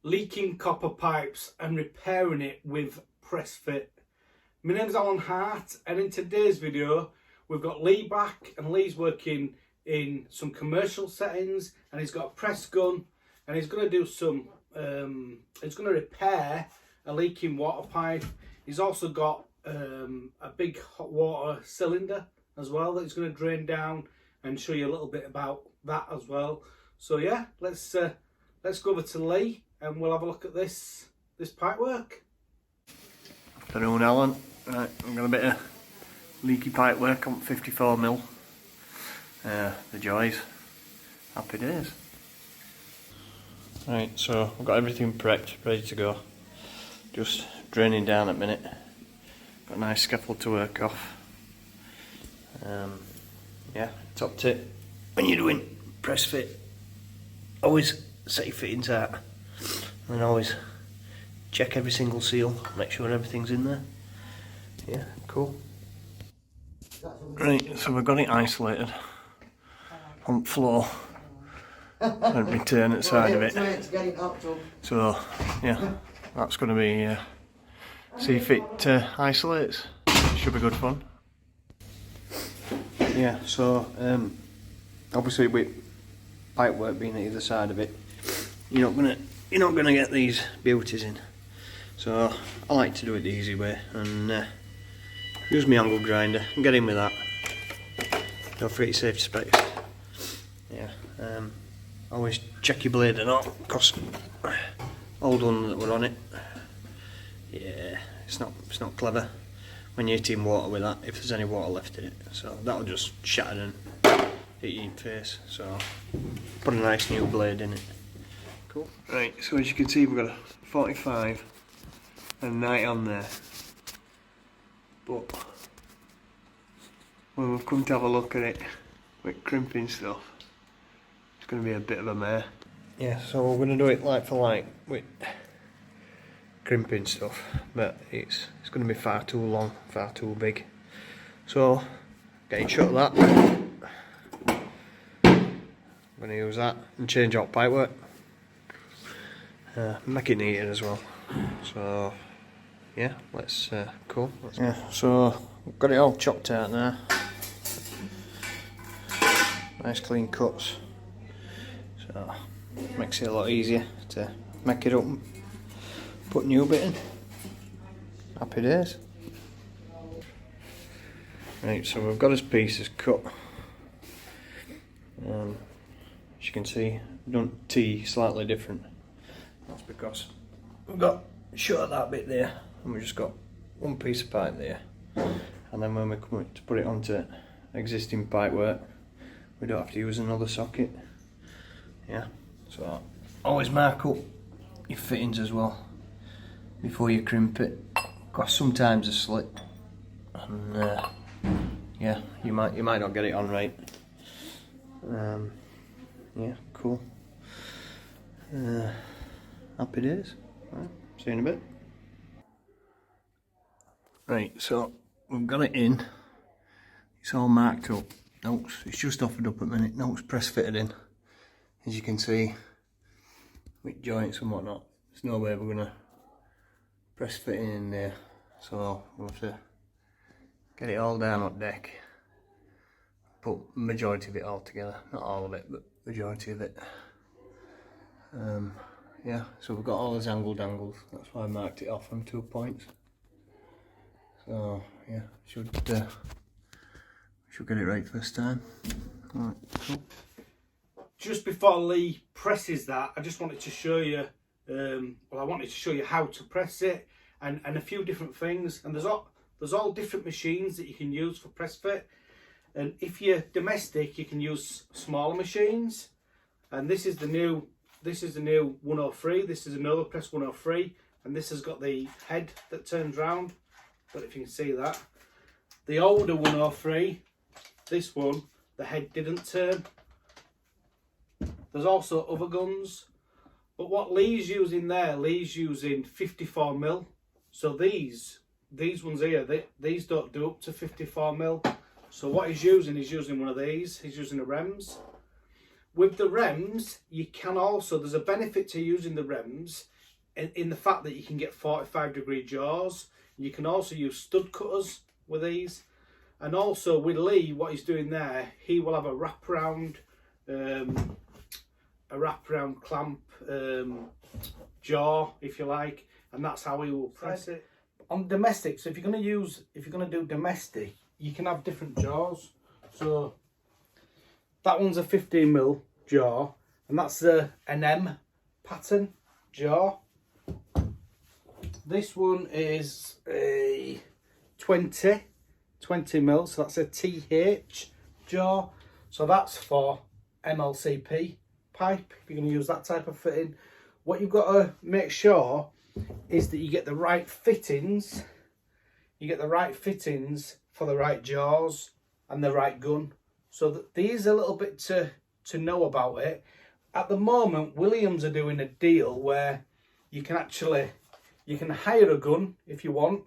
leaking copper pipes and repairing it with Pressfit. My name's Alan Hart, and in today's video we've got Lee back, and Lee's working in some commercial settings, and he's got a press gun, and he's going to do some he's going to repair a leaking water pipe. He's also got a big hot water cylinder as well that he's going to drain down and show you a little bit about that as well. So yeah, let's go over to Lee and we'll have a look at this pipe work. Afternoon, Alan. Right, I've got a bit of leaky pipe work on 54mm. The joys. Happy days. Right, so I've got everything prepped, ready to go. Just draining down at the minute. Got a nice scaffold to work off. Yeah, top tip when you're doing press fit, always set your fittings out and always check every single seal, make sure everything's in there. Yeah, cool. Right, so we've got it isolated on the floor and return at the side of it. So yeah, that's going to be see if it isolates. Should be good fun. Yeah, so obviously with pipe work being at either side of it, you're not gonna get these beauties in. So I like to do it the easy way and use my angle grinder and get in with that. Go for your safety space. Yeah, always check your blade and all, because old one that were on it. Yeah, it's not clever when you're hitting water with that, if there's any water left in it. So that'll just shatter and hit you in the face. So put a nice new blade in it. Cool. Right, so as you can see, we've got a 45 and 90 on there. But when we've come to have a look at it with crimping stuff, it's going to be a bit of a mare. Yeah, so we're going to do it like for like with crimping stuff, but it's going to be far too long, far too big. So getting shut of that, I'm going to use that and change out pipework, make it neater as well. So yeah, let's cool. Yeah, so I've got it all chopped out now. Nice clean cuts. So makes it a lot easier to make it up. Put new bit in. Happy days. Right, so we've got his pieces cut. As you can see, we've done T slightly different. That's because we've got shut at that bit there, and we've just got one piece of pipe there. And then when we come to put it onto existing pipe work, we don't have to use another socket. Yeah, so always mark up your fittings as well before you crimp it, because sometimes they slip, and yeah, you might not get it on right. Yeah, cool. Happy days. Right, see you in a bit. Right, so we've got it in. It's all marked up. Notes, it's just offered up at the minute. Notes press fitted in, as you can see, with joints and whatnot. There's no way we're gonna press fitting in there, so we'll have to get it all down on deck, put majority of it all together, not all of it, but majority of it. Yeah, so we've got all those angled angles, that's why I marked it off on 2 points. So yeah, should get it right first time. Alright, cool. Just before Lee presses that, I just wanted to show you I wanted to show you how to press it and a few different things. And there's all different machines that you can use for press fit. And if you're domestic, you can use smaller machines. And this is the new 103. This is another Press 103, and this has got the head that turns round. But if you can see that, the older 103, this one, the head didn't turn. There's also other guns. But what Lee's using there, Lee's using 54mm. So these ones here, these don't do up to 54mm. So what he's using one of these. He's using a Rems. With the Rems, you can also, there's a benefit to using the Rems in the fact that you can get 45-degree jaws. You can also use stud cutters with these. And also with Lee, what he's doing there, he will have a wraparound clamp jaw, if you like, and that's how he will press it. On domestic, so if you're going to do domestic, you can have different jaws. So that one's a 15mm jaw, and that's an M pattern jaw. This one is a 20mm, so that's a TH jaw. So that's for MLCP pipe, if you're going to use that type of fitting. What you've got to make sure is that you get the right fittings. You get the right fittings for the right jaws and the right gun. So that these are a little bit to know about it. At the moment, Williams are doing a deal where you can hire a gun if you want,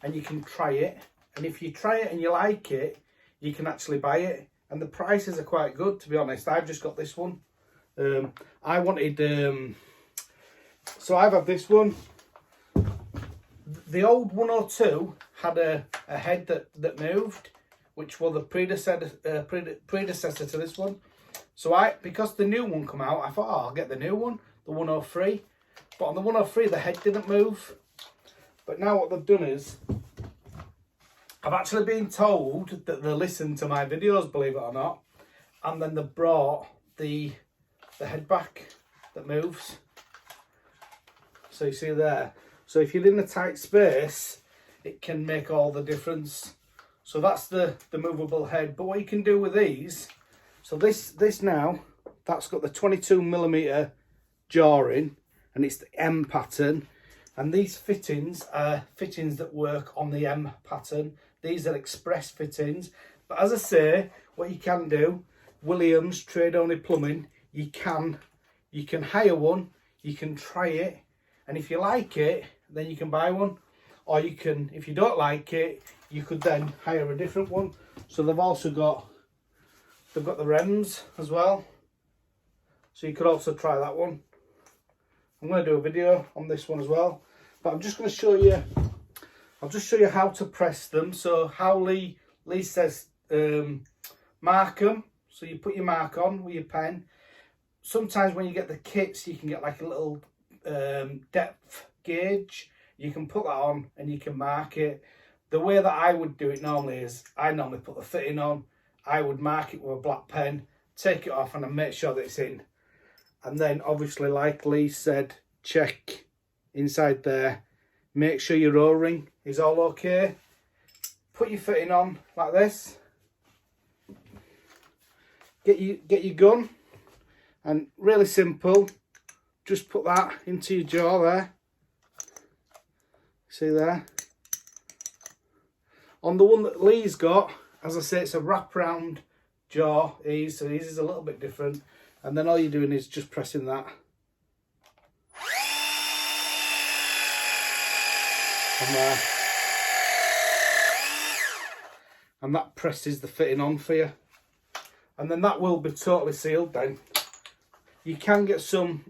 and you can try it. And if you try it and you like it, you can actually buy it. And the prices are quite good, to be honest. I've just got this one. I wanted, so I've had this one. The old 102 had a head that moved, which was the predecessor to this one. So because the new one come out, I thought, oh, I'll get the new one, the 103. But on the 103, the head didn't move. But now what they've done is, I've actually been told that they listen to my videos, believe it or not, and then they brought the head back that moves. So you see there. So if you're in a tight space, it can make all the difference. So that's the movable head. But what you can do with these, so this now, that's got the 22mm jaw in, and it's the M pattern. And these fittings are fittings that work on the M pattern. These are express fittings. But as I say, what you can do, Williams Trade Only Plumbing, you can hire one, you can try it, and if you like it, then you can buy one. Or you can, if you don't like it, you could then hire a different one. So they've got the Rems as well. So you could also try that one. I'm going to do a video on this one as well. But I'm just going to show you, I'll just show you how to press them. So how Lee says, mark them. So you put your mark on with your pen. Sometimes when you get the kits, you can get like a little depth gauge. You can put that on and you can mark it. The way that I would do it normally is, I normally put the fitting on. I would mark it with a black pen, take it off, and I make sure that it's in. And then obviously, like Lee said, check inside there. Make sure your O-ring is all okay. Put your fitting on like this. Get your gun, and really simple. Just put that into your jaw there. See there? On the one that Lee's got, as I say, it's a wraparound jaw ease, so his is a little bit different. And then all you're doing is just pressing that. And there. And that presses the fitting on for you. And then that will be totally sealed then. You can get some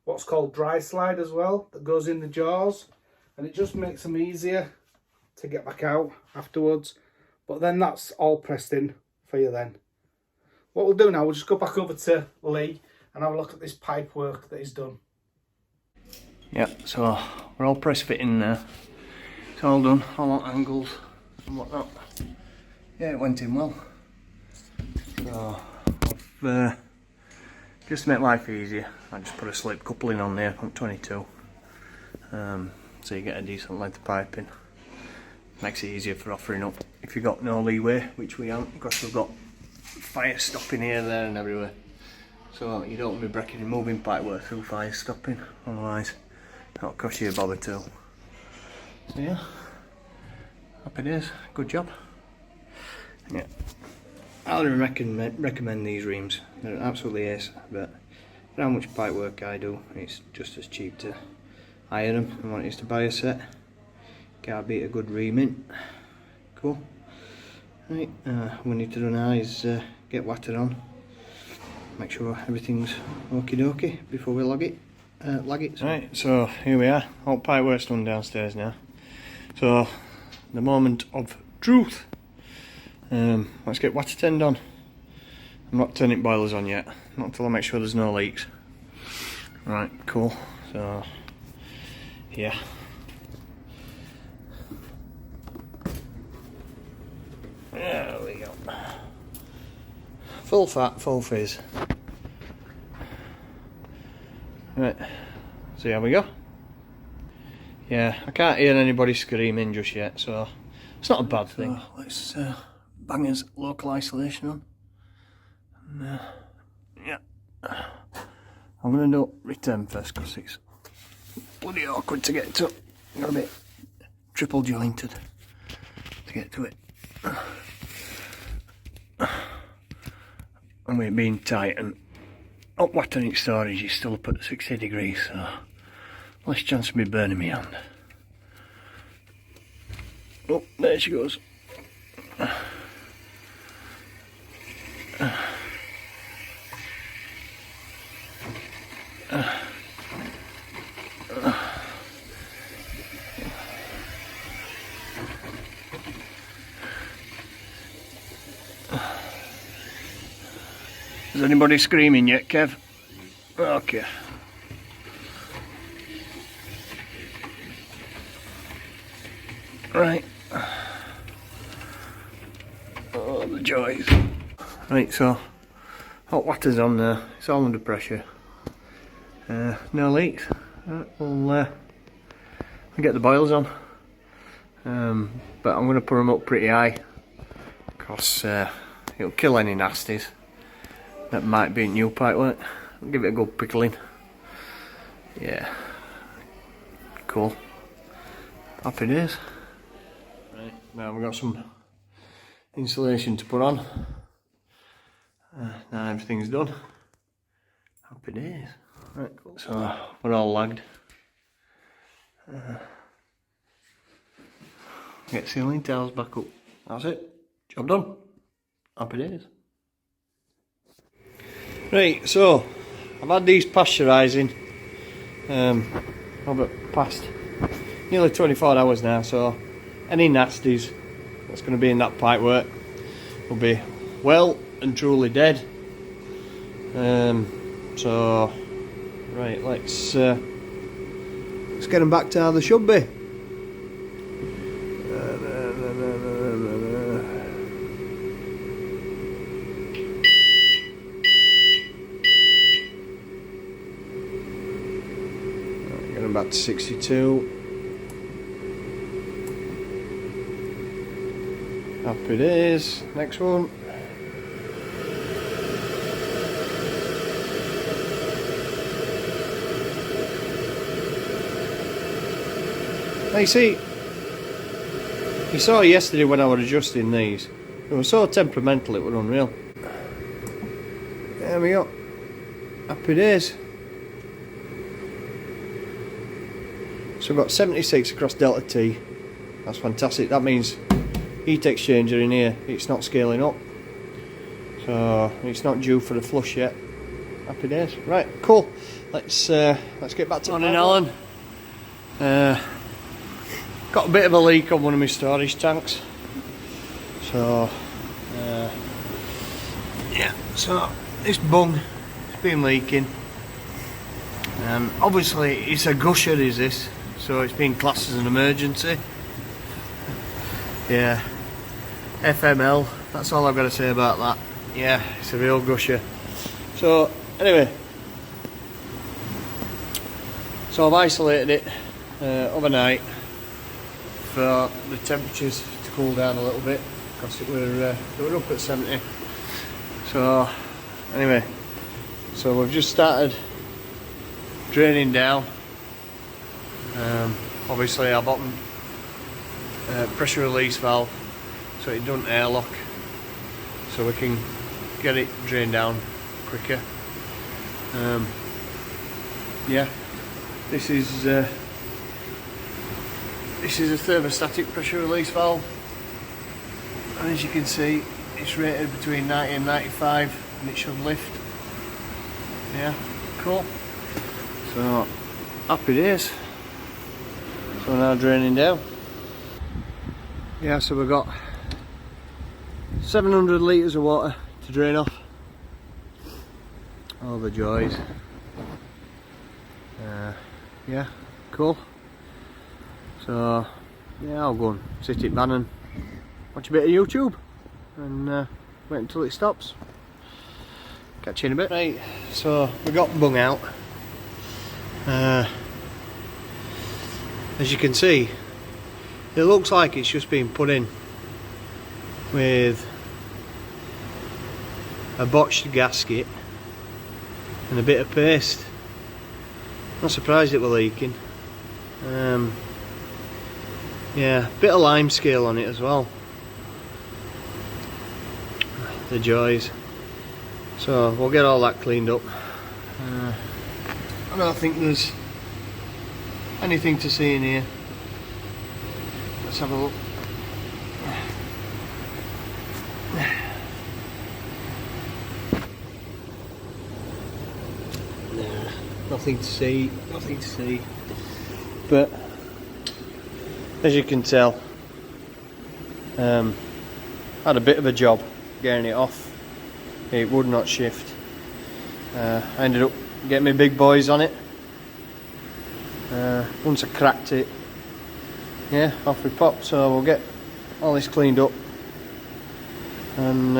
what's called dry slide as well that goes in the jaws, and it just makes them easier to get back out afterwards. But then that's all pressed in for you then. What we'll do now, we'll just go back over to Lee and have a look at this pipe work that he's done. Yeah, so we're all press fitting now. It's all done, all on angles and whatnot. Yeah, it went in well. So I've, just to make life easier, I just put a slip coupling on there from 22. So you get a decent length of piping. Makes it easier for offering up if you've got no leeway, which we haven't, because we've got fire stopping here, there and everywhere. So you don't want to be breaking and moving pipe work through fire stopping, otherwise that'll cost you a bob or two. So yeah, happy days, good job. Yeah, I would recommend these reams. They're absolutely ace, but for how much pipe work I do, it's just as cheap to hire them and what it is to buy a set. Can't beat a good ream in. Cool. Right, we need to do now is get water on. make sure everything's okie dokie before we lag it. Right, so here we are. All pipework's done downstairs now. So the moment of truth. Let's get water turned on. I'm not turning boilers on yet, not until I make sure there's no leaks. Right, cool. So yeah. There we go. Full fat, full fizz. Right, see how we go. Yeah, I can't hear anybody screaming just yet, so it's not a bad thing. So let's bang his local isolation on. And, yeah, I'm gonna do return first because it's bloody awkward to get to. Got a bit triple jointed to get to it. And with it being tight and hot water in storage is still up at 60 degrees, so less chance of me burning my hand. Oh, there she goes. Is anybody screaming yet, Kev? Okay. Right. Oh, the joys. Right, so hot water's on there. It's all under pressure. No leaks. Right, we'll get the boilers on. But I'm going to put them up pretty high because it'll kill any nasties that might be in new pipework. I'll give it a good pickling. Yeah. Cool. Happy days. Right, now we've got some insulation to put on. Now everything's done. Happy days. Right, cool. So we're all lagged. Get ceiling tiles back up. That's it. Job done. Happy days. Right, so I've had these pasteurising over past nearly 24 hours now, so any nasties that's going to be in that pipework will be well and truly dead. So right, let's get them back to how they should be. Back to 62. Happy days. Next one. Now you saw yesterday when I was adjusting these. They were so temperamental it was unreal. There we go. Happy days. So we've got 76 across delta T. That's fantastic. That means heat exchanger in here, it's not scaling up. So it's not due for the flush yet. Happy days. Right, cool. Let's get back to morning, Alan. Got a bit of a leak on one of my storage tanks. So yeah, so this bung has been leaking. Obviously it's a gusher, is this? So it's been classed as an emergency. Yeah, FML, that's all I've got to say about that. Yeah, it's a real gusher. So anyway, so I've isolated it overnight for the temperatures to cool down a little bit because it were up at 70. So anyway, so we've just started draining down. Obviously our bottom pressure release valve, so it doesn't airlock, so we can get it drained down quicker. Yeah, this is a thermostatic pressure release valve, and as you can see it's rated between 90 and 95 and it should lift. Yeah, cool. So happy days. So now draining down. Yeah, so we've got 700 litres of water to drain off. All the joys. Yeah, cool. So yeah, I'll go and sit it down and watch a bit of YouTube and wait until it stops. Catch you in a bit. Right, so we got bung out. As you can see, it looks like it's just been put in with a botched gasket and a bit of paste. Not surprised it were leaking. Yeah, bit of lime scale on it as well. The joys. So we'll get all that cleaned up. I don't think there's anything to see in here. Let's have a look. Nah, nothing to see, nothing to see. But as you can tell, had a bit of a job getting it off. It would not shift. I ended up getting my big boys on it. Once I cracked it, yeah, off we pop. So we'll get all this cleaned up and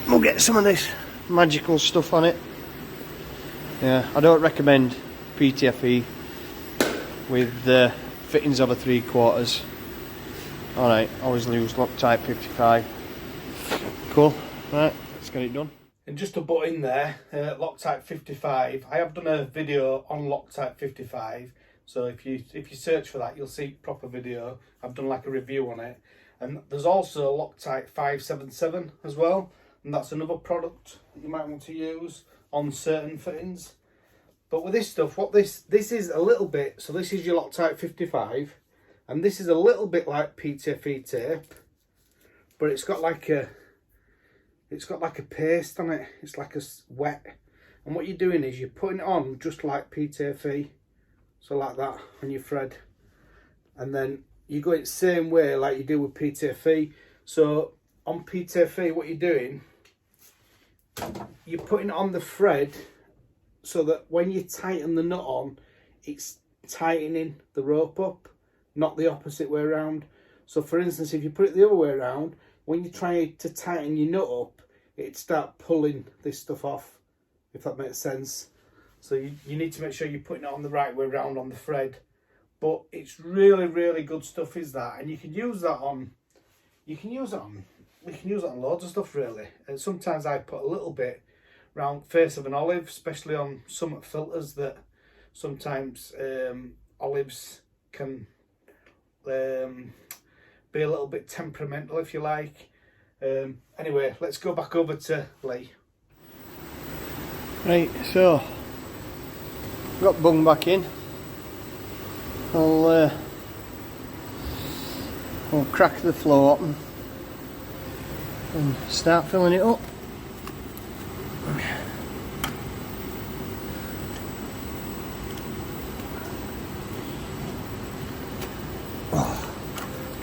we'll get some of this magical stuff on it. Yeah, I don't recommend PTFE with fittings of a 3/4. Alright, always use Loctite 55. Cool, right, let's get it done. And just to butt in there, Loctite 55. I have done a video on Loctite 55, so if you search for that, you'll see proper video. I've done like a review on it, and there's also Loctite 577 as well, and that's another product that you might want to use on certain fittings. But with this stuff, what this is a little bit. So this is your Loctite 55, and this is a little bit like PTFE tape, but it's got like a paste on it. It's like a wet, and what you're doing is you're putting it on just like PTFE, so like that on your thread, and then you go it the same way like you do with PTFE. So on PTFE, what you're doing, you're putting it on the thread so that when you tighten the nut on, it's tightening the rope up, not the opposite way around. So for instance, if you put it the other way around, when you try to tighten your nut up, it'd start pulling this stuff off, if that makes sense. So you need to make sure you're putting it on the right way around on the thread. But it's really, really good stuff, is that, and you can use that on loads of stuff really. And sometimes I put a little bit around face of an olive, especially on some filters that sometimes olives can be a little bit temperamental, if you like. Anyway, let's go back over to Lee. Right, so got bung back in. I'll crack the floor open and start filling it up.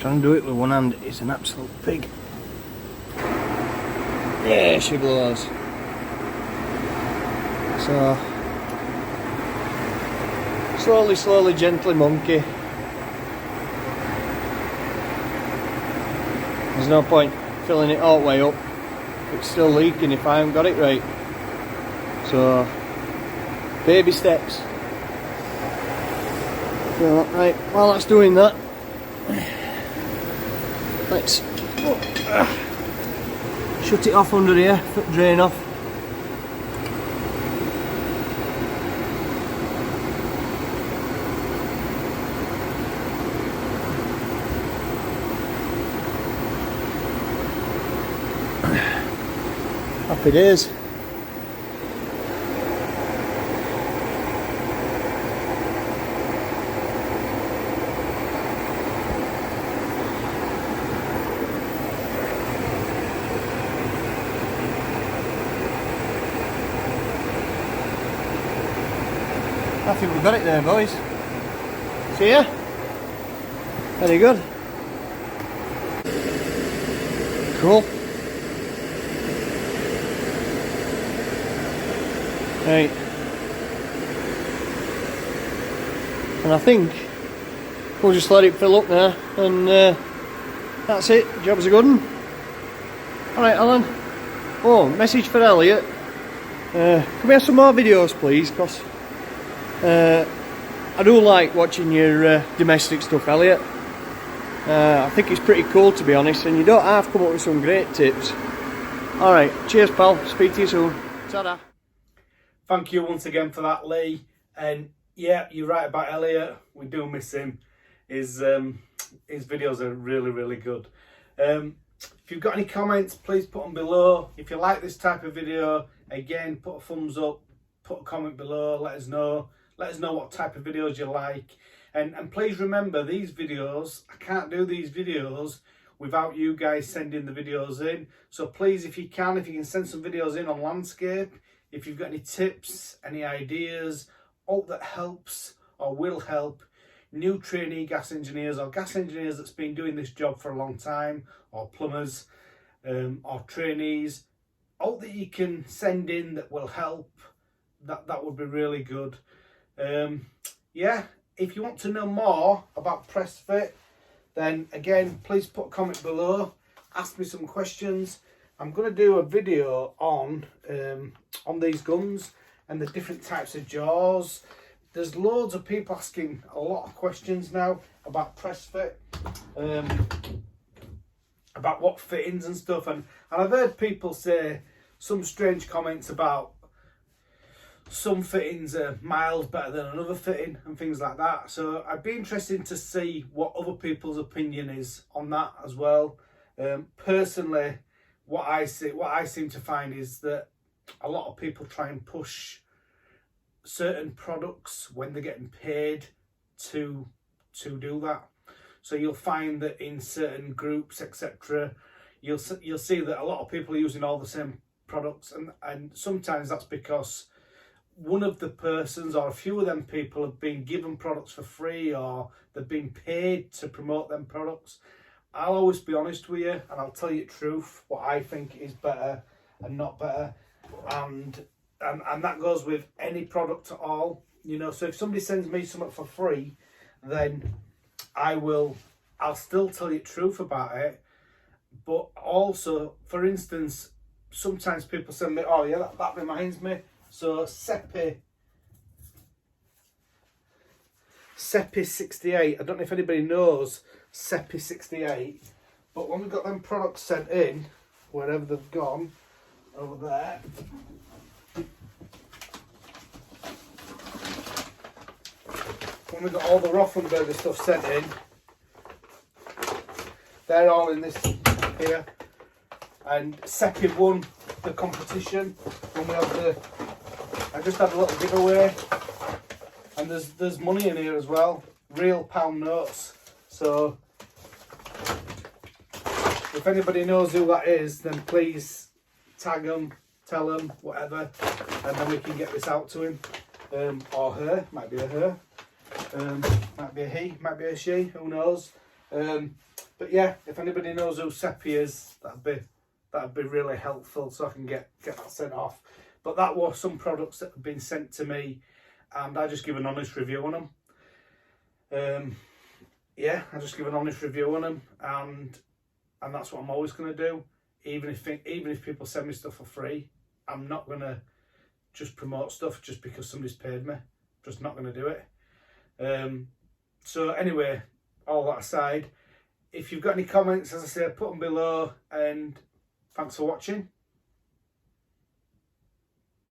Trying to do it with one hand is an absolute pig. Yeah, she blows. So slowly, gently monkey. There's no point filling it all the way up. It's still leaking if I haven't got it right. So baby steps. So, right, while that's doing that, let's shut it off under here, drain off. Happy days. I think we've got it there, boys. See ya? Very good. Cool. Right. And I think we'll just let it fill up now, and that's it. Job's a good one. Alright, Alan. Oh, message for Elliot. Can we have some more videos, please? Because I do like watching your domestic stuff, Elliot. I think it's pretty cool, to be honest, and you don't have to come up with some great tips. Alright, cheers, pal. Speak to you soon. Ta-da. Thank you once again for that, Lee. And yeah, you're right about Elliot. We do miss him. His videos are really, really good. If you've got any comments, please put them below. If you like this type of video, again, put a thumbs up, put a comment below, let us know. Let us know what type of videos you like. And please remember, these videos, I can't do these videos without you guys sending the videos in. So please, if you can send some videos in on landscape, if you've got any tips, any ideas, all that helps or will help new trainee gas engineers or gas engineers that's been doing this job for a long time, or plumbers, or trainees, all that you can send in that will help, that would be really good. Yeah, if you want to know more about Pressfit, then again, please put a comment below, ask me some questions. I'm going to do a video on these guns and the different types of jaws. There's loads of people asking a lot of questions now about Pressfit, about what fittings and stuff, and I've heard people say some strange comments about some fittings are miles better than another fitting and things like that. So I'd be interested to see what other people's opinion is on that as well. Personally, what I seem to find is that a lot of people try and push certain products when they're getting paid to do that. So you'll find that in certain groups, etc., you'll see that a lot of people are using all the same products, and sometimes that's because one of the persons or a few of them people have been given products for free, or they've been paid to promote them products. I'll always be honest with you, and I'll tell you the truth, what I think is better and not better, and that goes with any product at all. You know, so if somebody sends me something for free, then I'll still tell you the truth about it. But also, for instance, sometimes people send me, oh yeah, that reminds me. So Seppi 68, I don't know if anybody knows Seppi 68, but when we got them products sent in, wherever they've gone, over there, when we got all the Rothenberger stuff sent in, they're all in this here, and Seppi won the competition when we had I just had a little giveaway, and there's money in here as well, real pound notes. So if anybody knows who that is, then please tag them, tell them, whatever, and then we can get this out to him, or her. Might be a her, might be a he, might be a she, who knows. But yeah, if anybody knows who Seppi is, that'd be really helpful, so I can get that sent off. But that was some products that have been sent to me, and I just give an honest review on them. Yeah, I just give an honest review on them, and that's what I'm always going to do. Even if people send me stuff for free, I'm not going to just promote stuff just because somebody's paid me. I'm just not going to do it. So anyway, all that aside, if you've got any comments, as I say, put them below, and thanks for watching.